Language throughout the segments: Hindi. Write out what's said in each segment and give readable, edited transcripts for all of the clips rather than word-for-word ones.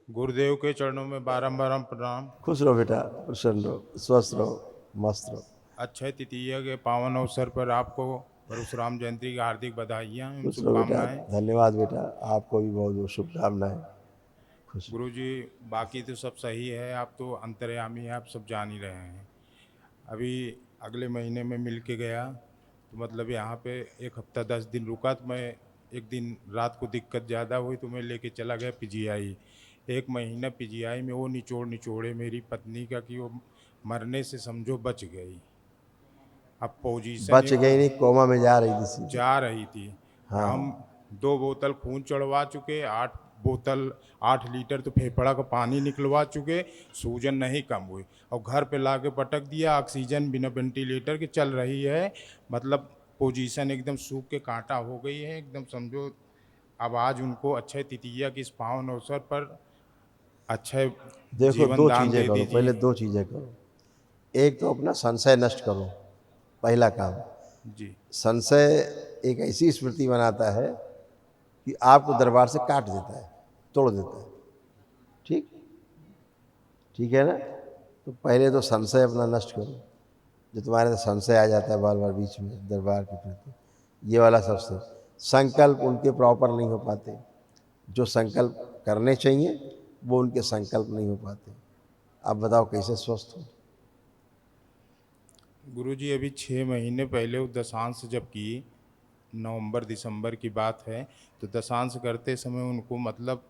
गुरुदेव के चरणों में बारंबार प्रणाम। खुश रहो बेटा, प्रसन्न रहो, स्वस्थ रहो, मस्त रहो। अक्षय तृतीया के पावन अवसर पर आपको परशुराम जयंती की हार्दिक बधाइयाँ एवं खुश रहो बेटा, शुभकामनाएं। धन्यवाद बेटा, आपको भी बहुत बहुत शुभकामनाएं। खुश रहो। गुरुजी, बाकी तो सब सही है, आप तो अंतर्यामी हैं, आप सब जान ही रहे हैं। अभी अगले महीने में मिल के गया तो मतलब यहाँ पे 1 हफ्ता 10 दिन रुका, तो मैं एक दिन रात को दिक्कत ज़्यादा हुई तो मैं लेके चला गया पीजीआई। 1 महीना पीजीआई में वो निचोड़े मेरी पत्नी का कि वो मरने से समझो बच गई। अब पोजीशन बच एक गई नहीं, कोमा में जा रही थी सीधे। जा रही थी। हाँ। हम 2 बोतल खून चढ़वा चुके, 8 बोतल 8 लीटर तो फेफड़ा का पानी निकलवा चुके, सूजन नहीं कम हुई। और घर पे लाके पटक दिया, ऑक्सीजन बिना वेंटिलेटर के चल रही है। मतलब पोजीशन एकदम सूख के कांटा हो गई है एकदम समझो। अब आज उनको अक्षय तृतीया की इस पावन अवसर पर अक्षय देखो, जीवन दो दान चीज़ें दे करो, पहले दीजिए। 2 चीज़ें करो। एक तो अपना संशय नष्ट करो, पहला काम। जी संशय एक ऐसी स्मृति बनाता है कि आपको दरबार से काट देता है, तोड़ देता है। ठीक ठीक है ना? तो पहले तो संशय अपना नष्ट करो, जो तुम्हारे तो संशय आ जाता है बार बार बीच में दरबार के प्रति, ये वाला सबसे। संकल्प उनके प्रॉपर नहीं हो पाते, जो संकल्प करने चाहिए वो उनके संकल्प नहीं हो पाते। आप बताओ कैसे स्वस्थ हो? गुरुजी, अभी 6 महीने पहले वो दशांश जब की, नवंबर दिसंबर की बात है, तो दशांश करते समय उनको मतलब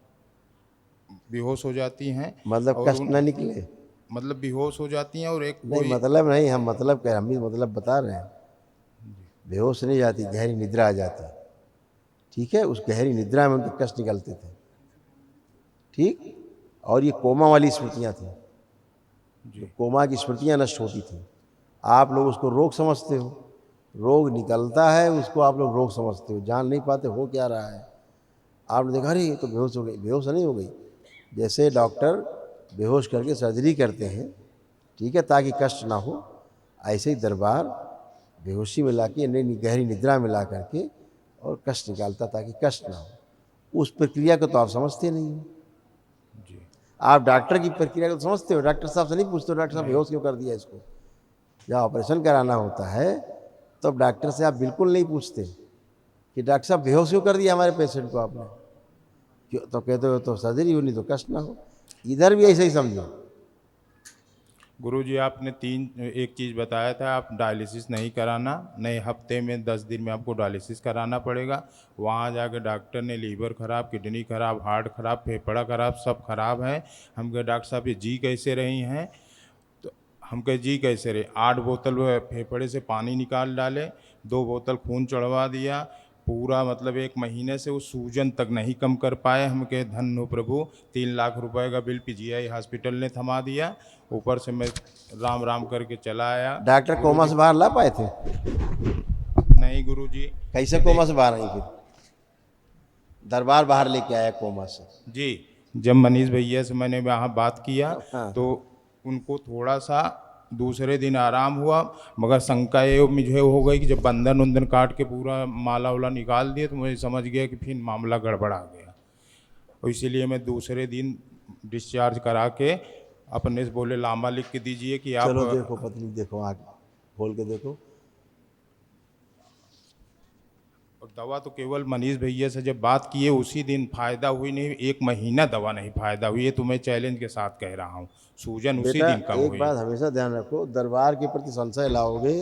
बेहोश हो जाती हैं। मतलब और कष्ट उन न निकले? मतलब बेहोश हो जाती हैं और एक नहीं, कोई मतलब नहीं, हम मतलब कह, हम भी मतलब बता रहे हैं। बेहोश नहीं जाती, गहरी निद्रा आ जाती। ठीक है, उस गहरी निद्रा में उनके कष्ट निकलते थे। ठीक। और ये कोमा वाली स्मृतियाँ थी, जो जी कोमा की स्मृतियाँ नष्ट होती थी। आप लोग उसको रोग समझते हो, रोग निकलता है उसको आप लोग रोग समझते हो, जान नहीं पाते हो क्या रहा है। आपने देखा अरे ये तो बेहोश हो गई, बेहोश नहीं हो गई। जैसे डॉक्टर बेहोश करके सर्जरी करते हैं, ठीक है, ताकि कष्ट ना हो, ऐसे ही दरबार बेहोशी में ला के गहरी निद्रा में ला करके और कष्ट निकालता ताकि कष्ट ना हो। उस प्रक्रिया को तो आप समझते नहीं हो। जी आप डॉक्टर की प्रक्रिया को समझते हो, डॉक्टर साहब से नहीं पूछते हो डॉक्टर साहब नहीं। बेहोश क्यों कर दिया इसको। जब ऑपरेशन कराना होता है तो अब डॉक्टर से आप बिल्कुल नहीं पूछते कि डॉक्टर साहब बेहोश क्यों कर दिया हमारे पेशेंट को आपने। क्यों? तो कहते हो तो सर्जरी होनी तो कष्ट ना हो। इधर भी ऐसे ही समझो। गुरुजी, आपने एक चीज़ बताया था, आप डायलिसिस नहीं कराना, नए हफ्ते में 10 दिन में आपको डायलिसिस कराना पड़ेगा। वहाँ जाकर डॉक्टर ने लीवर खराब, किडनी खराब, हार्ट खराब, फेफड़ा खराब, सब खराब है। हम कहे डॉक्टर साहब ये जी कैसे रही हैं? तो हम कहे जी कैसे रहे? 8 बोतल वो फेफड़े से पानी निकाल डाले, 2 बोतल खून चढ़वा दिया। पूरा मतलब 1 महीने से वो सूजन तक नहीं कम कर पाए। हम कहे धन्य हो प्रभु, 3 लाख रुपए का बिल पीजीआई हॉस्पिटल ने थमा दिया। ऊपर से मैं राम राम करके चला आया। डॉक्टर कोमा गुरुजी, से बाहर ला पाए थे? नहीं गुरुजी, कैसे ये कोमा देख से बाहर आई फिर? दरबार बाहर लेके आया कोमा से? जी, जब मनीष भैया से मैंने वहाँ बात किया हाँ। तो उनको थोड़ा सा दूसरे दिन आराम हुआ, मगर शंका ये मुझे हो गई कि जब बंधन उंधन काट के पूरा माला वाला निकाल दिए तो मुझे समझ गया कि फिर मामला गड़बड़ आ गया। और इसीलिए मैं दूसरे दिन डिस्चार्ज करा के अपने से बोले लामा लिख के दीजिए कि आप। चलो देखो पत्नी, देखो आँख खोल के देखो। और दवा तो केवल मनीष भैया से जब बात किए उसी दिन फ़ायदा हुई, नहीं 1 महीना दवा नहीं फ़ायदा हुई। ये तो मैं चैलेंज के साथ कह रहा हूँ, सूजन उसी बेटा दिन कम एक हुई। बात हमेशा ध्यान रखो, दरबार के प्रति संशय लाओगे।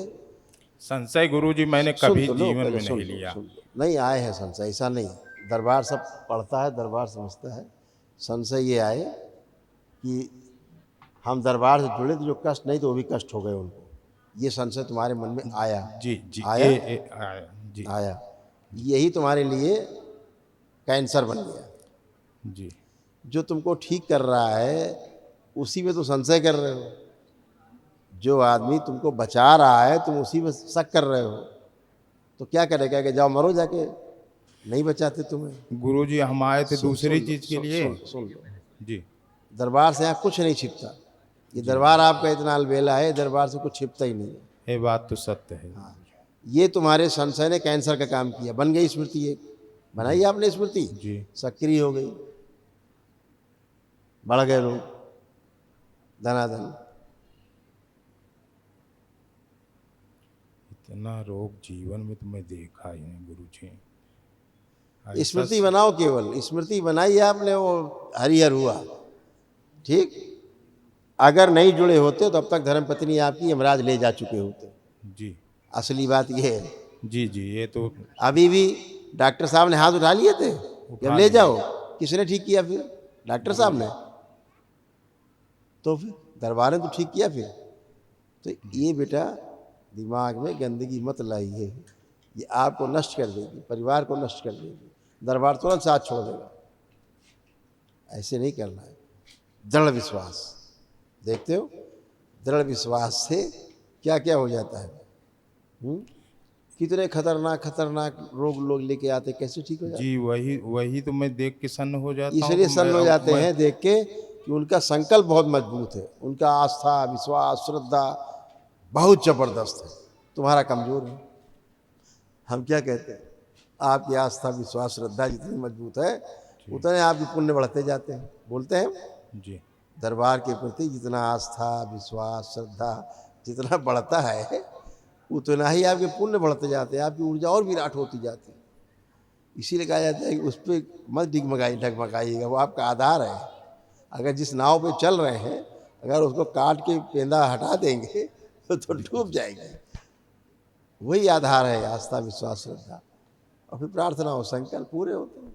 संशय गुरुजी मैंने सुन कभी तो लो, जीवन पहले में सुन नहीं लो, लिया। सुन लो। नहीं आए हैं संशय, ऐसा नहीं। दरबार सब पढ़ता है, दरबार समझता है। संशय ये आए कि हम दरबार से जुड़े तो जो कष्ट नहीं तो वो भी कष्ट हो गए उनको, ये संशय तुम्हारे मन में आया। जी जी, आया? जी आया। यही तुम्हारे लिए कैंसर बन गया। जी जो तुमको ठीक कर रहा है उसी में तो संशय कर रहे हो। जो आदमी तुमको बचा रहा है तुम उसी में शक कर रहे हो। तो क्या करेगा कि जाओ मरो जाके, नहीं बचाते तुम्हें। गुरुजी, हम आए थे दूसरी सुन लो, चीज़ के लिए। सुन लो। जी दरबार से यहाँ कुछ नहीं छिपता। ये जी दरबार आपका इतना अलबेला है, दरबार से कुछ छिपता ही नहीं है। ये बात तो सत्य है गुरुजी। ये तुम्हारे संशय ने कैंसर का काम किया, बन गई स्मृति। एक जी बनाई आपने स्मृति, जी सक्रिय हो गई। बढ़ गए लोग धनाधन। इतना रोग जीवन में तो मैं देखा ही नहीं गुरु जी। ऐसा स्मृति बनाओ, केवल स्मृति बनाई आपने, वो हरिहर हुआ। ठीक, अगर नहीं जुड़े होते तो अब तक धर्मपत्नी आपकी यमराज ले जा चुके होते। जी असली बात ये है। जी जी, ये तो अभी भी डॉक्टर साहब ने हाथ उठा लिए थे कि अब उठा ले लिए। जाओ, किसने ठीक किया फिर? डॉक्टर साहब ने। तो फिर दरबार ने तो ठीक किया फिर। तो ये बेटा दिमाग में गंदगी मत लाइए, ये आपको नष्ट कर देगी, परिवार को नष्ट कर देगी, दरबार तुरंत साथ छोड़ देगा। ऐसे नहीं करना है। दृढ़ विश्वास, देखते हो दृढ़ विश्वास से क्या क्या हो जाता है। कितने खतरनाक खतरनाक रोग लोग लेके आते, कैसे ठीक हो जाते। जी, वही वही तो मैं देख के सन्न हो जाता हूँ इसलिए कि सन्न हो जाते मैं हैं देख के कि उनका संकल्प बहुत मजबूत है, उनका आस्था विश्वास श्रद्धा बहुत जबरदस्त है, तुम्हारा कमजोर है। हम क्या कहते हैं, आपकी आस्था विश्वास श्रद्धा जितनी मजबूत है उतने आपके पुण्य बढ़ते जाते हैं। बोलते हैं जी दरबार के प्रति जितना आस्था विश्वास श्रद्धा जितना बढ़ता है उतना ही आपके पुण्य बढ़ते जाते हैं, आपकी ऊर्जा और विराट होती जाती है। इसीलिए कहा जाता है कि उस पर मत डगमगाइएगा, वो आपका आधार है। अगर जिस नाव पे चल रहे हैं अगर उसको काट के पेंदा हटा देंगे तो डूब जाएंगे। वही आधार है आस्था विश्वास श्रद्धा, और फिर प्रार्थना हो संकल्प पूरे होते हैं।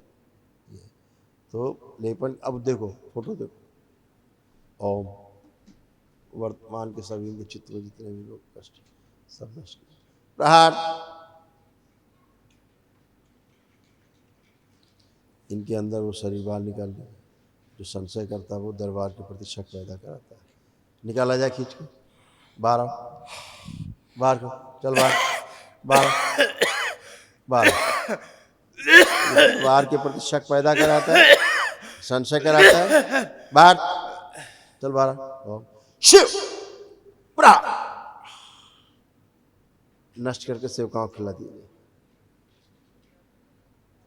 तो लेपन अब देखो, फोटो देखो, ओम वर्तमान के सभी के चित्त में जितने भी लोग कष्ट सब नष्ट प्रहार। इनके अंदर वो शरीर बाहर निकाल दिया, जो संशय करता है वो दरबार के प्रति शक पैदा कराता है। निकाला जाए खींच के बाहर, बाहर को चल बाहर, बाहर बाहर। दरबार के प्रति शक पैदा कराता है, संशय कराता है, बाहर चल बाहर। शिव नष्ट करके सेवकाओं को खिला दिया।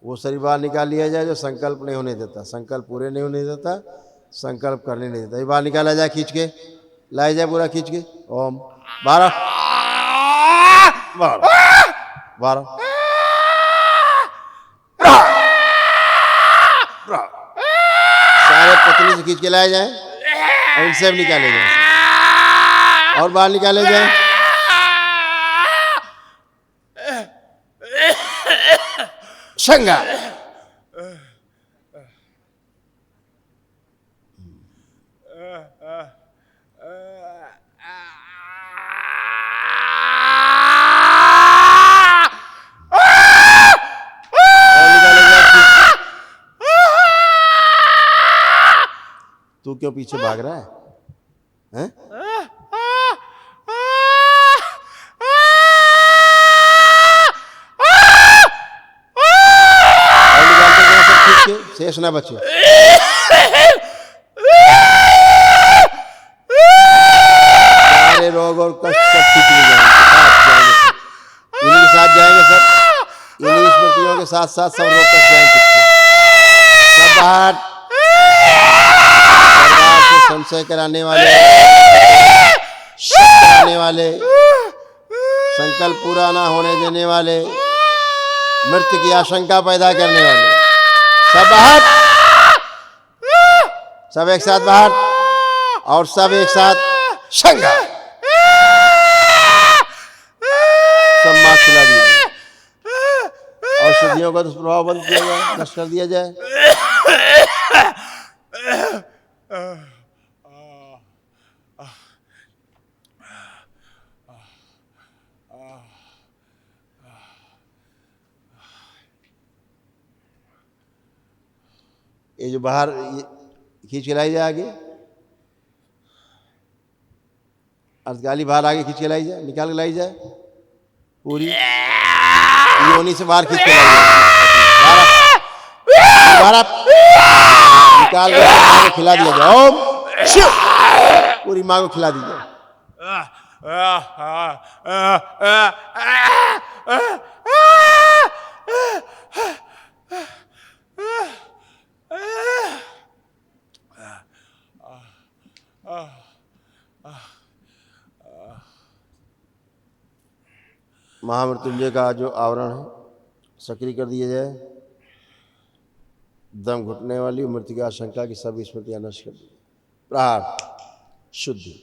वो शरीर बाहर निकाल लिया जाए जो संकल्प नहीं होने देता, संकल्प पूरे नहीं होने देता, संकल्प करने नहीं देता। ये बाहर निकाला जाए खींच के, लाया जाए पूरा खींच के। ओम 12 12 12 सारे पत्नी से खींच के लाया जाए और इनसे भी निकाले जाए और बाहर निकाले जाए। शंगा तू क्यों पीछे भाग रहा है, हैं? और निकालते जाओ सब खींच के, शेष ना बचे। सारे रोग और कष्ट सब ठीक हो जाएंगे, इन्हीं के साथ जाएंगे सब, इन्हीं स्मृतियों के साथ साथ सब रोग कष्ट जाएंगे सब बाहर। संशय कराने वाले, शक कराने वाले, संकल्प पूरा ना होने देने वाले, मृत्यु की आशंका पैदा करने वाले, सब बाहर, सब एक साथ बाहर और सब एक साथ शंगा। सब मां खिला दिया और शुद्धियों का दुष्प्रभाव बंद किया जाए, नष्ट कर दिया जाए। ये जो बाहर खींच के लाई जाए आगे, अर्धकाली बाहर आगे खींच के लाई जाए, निकाल के लाई जाए पूरी योनि से बाहर खींच के लाई जाए, बाहर निकाल के खिला दिया जाए। ओम शिव पूरी माँ को खिला दीजिए। महामृत्युंजय का जो आवरण है सक्रिय कर दिया जाए। दम घुटने वाली मृत्यु की आशंका की सभी स्मृतियां नष्ट कर दी। प्रहार शुद्धि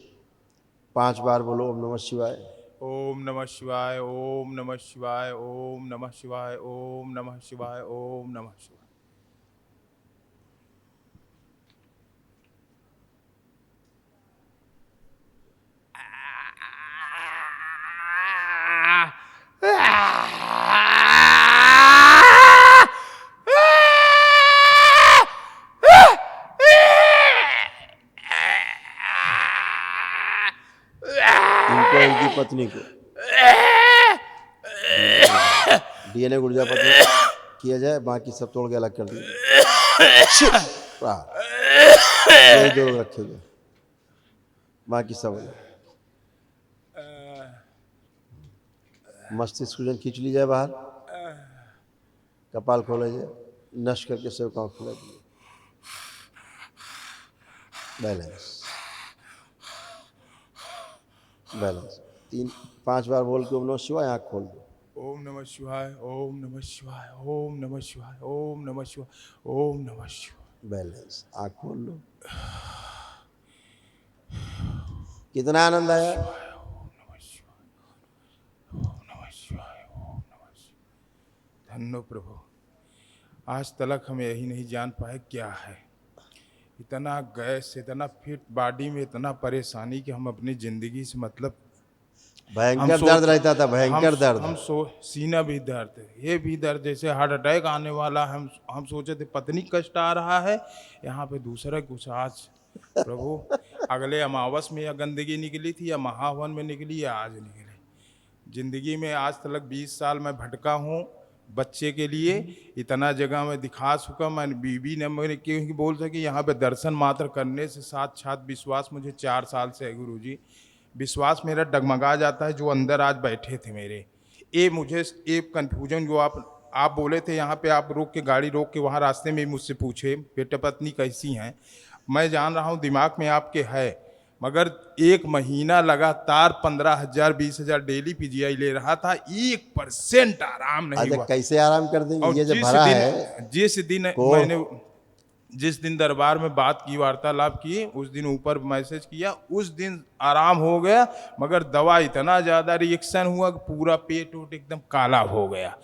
5 बार बोलो ओम नमः शिवाय। ओम नमः शिवाय, ओम नमः शिवाय, ओम नमः शिवाय, ओम नमः शिवाय, ओम नमः शिवाय। इनको इनकी पत्नी को डीएनए गुर्जा पत्नी किया जाए, बाकी सब तोड़ के अलग कर दिया प्रहार। यही 2 लोग रखे गए, बाकी सब अलग। मस्तिष्क सूजन खींच ली जाए बाहर, कपाल खोला जाए, नष्ट करके सब काम खुला दिए। बैलेंस बैलेंस 5 बार बोल के ओम नमः शिवाय आँख खोल दो। ओम नमः शिवाय, ओम नमः शिवाय, ओम नमः शिवाय, ओम नमः शिवाय, ओम नमः शिवाय। बैलेंस आँख खोल लो। कितना आनंद आया। धन्य प्रभु, आज तक हम यही नहीं जान पाए क्या है। इतना गैस, इतना फिट बॉडी में इतना परेशानी कि हम अपनी जिंदगी से मतलब भयंकर दर्द रहता था, भयंकर दर्द। हम सीना भी दर्द है, ये भी दर्द जैसे हार्ट अटैक आने वाला। हम सोचे थे पत्नी कष्ट आ रहा है, यहाँ पे दूसरा कुछ। आज प्रभु अगले अमावस में या गंदगी निकली थी या महावन में निकली या आज निकली। जिंदगी में आज तक 20 साल मैं भटका हूँ बच्चे के लिए, इतना जगह मैं दिखा चुका। मैंने बीबी ने मेरे क्योंकि बोल सके यहाँ पे दर्शन मात्र करने से साक्षात विश्वास मुझे 4 साल से है गुरुजी। विश्वास मेरा डगमगा जाता है जो अंदर आज बैठे थे मेरे। ये मुझे एक कन्फ्यूजन जो आप बोले थे यहाँ पे, आप रोक के गाड़ी रोक के वहाँ रास्ते में मुझसे पूछे बेटा पत्नी कैसी हैं। मैं जान रहा हूँ दिमाग में आपके है, मगर 1 महीना लगातार 15,000 20,000 डेली पीजीआई ले रहा था, 1% आराम नहीं हुआ। कैसे आराम कर देंगे, और ये जो भरा है। जिस दिन दरबार में बात की, वार्तालाप की, उस दिन ऊपर मैसेज किया, उस दिन आराम हो गया। मगर दवा इतना ज़्यादा रिएक्शन हुआ कि पूरा पेट वोट एकदम काला हो गया।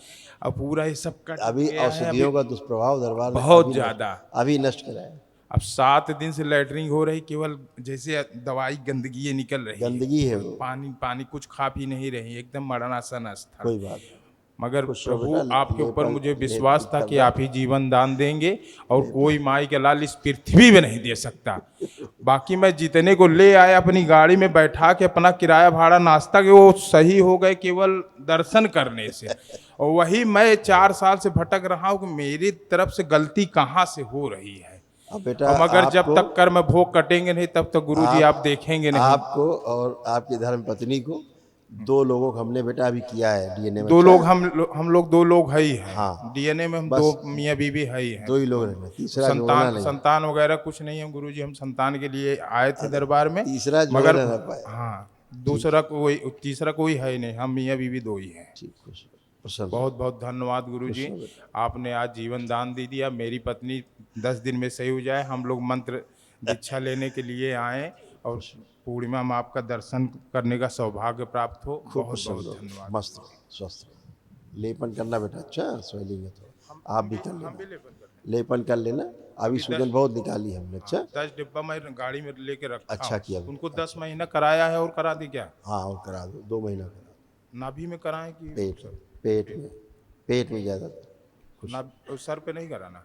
अब पूरा ये सब कट अभी गया है। औषधियों का दुष्प्रभाव दरबार में बहुत ज़्यादा अभी नष्ट कराया। अब 7 दिन से लैटरिंग हो रही, केवल जैसे दवाई गंदगी निकल रही गंदगी है वो। पानी कुछ खा पी नहीं रही, एकदम मरणासन था। कोई बात नहीं। मगर प्रभु आपके ऊपर मुझे विश्वास था कि आप ही जीवन दान देंगे और कोई माई के लाल इस पृथ्वी में नहीं दे सकता। बाकी मैं जितने को ले आया अपनी गाड़ी में बैठा के, अपना किराया भाड़ा नाश्ता के वो सही हो गए केवल दर्शन करने से। और वही मैं 4 साल से भटक रहा हूँ कि मेरी तरफ से गलती कहाँ से हो रही है। बेटा मगर जब तक कर्म भोग कटेंगे नहीं तब तक गुरुजी आप देखेंगे नहीं। आपको और आपकी धर्म पत्नी को 2 लोगों को हमने बेटा अभी किया है डीएनए में। 2 लोग हम लोग 2 लोग है ही हैं। हाँ, डीएनए में हम 2 मियाँ बीवी है ही हैं। 2 ही लोग रहेंगे, तीसरा जोड़ना नहीं। संतान वगैरह कुछ नहीं है गुरुजी। हम संतान के लिए आए थे दरबार में, तीसरा मगर जोड़ना ना पाए। हाँ, तीसरा कोई है नहीं, हम मियाँ बीवी 2 ही हैं। बहुत बहुत धन्यवाद गुरुजी, आपने आज जीवन दान दे दिया। मेरी पत्नी 10 दिन में सही हो जाए। हम लोग मंत्र दीक्षा लेने के लिए आए और पूर्णिमा में आपका दर्शन करने का सौभाग्य प्राप्त हो। बहुत बहुत धन्यवाद। मस्त स्वस्थ लेपन करना बेटा। अच्छा स्वेलिंग है तो आप भी कर लेना, लेपन कर लेना। अभी सूजन बहुत निकाली हमने। अच्छा 10 डिब्बा मैं गाड़ी में लेके रखा। अच्छा किया। उनको 10 महीना कराया है और करा दी क्या? हाँ और करा दो, 2 महीना करा। नाभि में कराएं कि पेट में ज़्यादा सर पे नहीं कराना?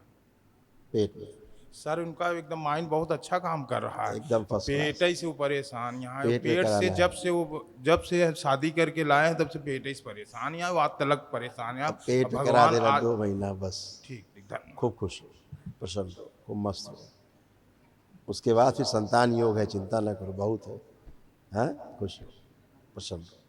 पेट में। सर उनका एकदम माइंड बहुत अच्छा काम कर रहा है, एकदम फर्स्ट क्लास। पेट ही से वो परेशान। यहाँ पेट से जब से शादी करके लाए हैं तब से पेट ही से परेशान। यहाँ बात तलक परेशान है। पेट में करा देना 2 महीना बस। ठीक, खूब खुश हो, प्रसन्न हो, खूब मस्त हो। उसके बाद फिर संतान योग है, चिंता न करो, बहुत है। हाँ खुश हो, प्रसन्न हो।